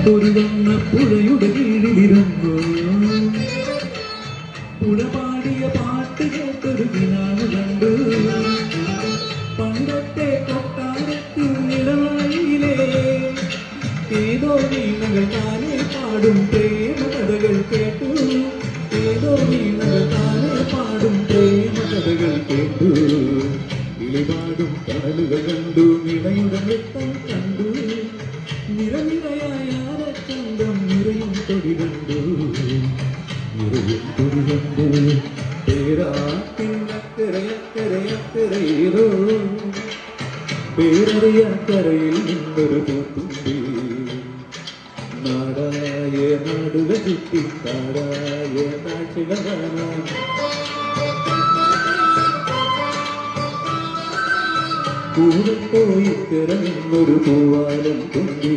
ഒരു വന്ന പുഴയുടെ കീഴിലിരുന്നു പുഴ പാടിയ പാട്ട് കേട്ടൊരു കിനാവ് കണ്ടു പണ്ടത്തെ കൊട്ടാരത്തിൽ നിലവായിലേ ഏതോ വീണകൾ താനെ പാടും പ്രേമ കഥകൾ കേട്ടു ഏതോ വീണകൾ താനെ പാടും പ്രേമ കഥകൾ കേട്ടു കിളിപാടും കടലുകൾ കണ്ടു നിളയുടെ നൃത്തം കണ്ടു നിറനിറയായ ചന്തം നിറയും തൊടി കണ്ടു നിറയും തൊടി കണ്ടു പേരാത്തിനക്കരയക്കരയക്കരയേതോ പേരറിയക്കരയിൽ നിന്നൊരു പൂത്തുമ്പി നാടായ നാടുകൾ ചുറ്റി കാടായ കാഴ്ചകൾ കാണാൻ കൂടെ പോയി കിറന്നൊരു പൂവാലം തുമ്പി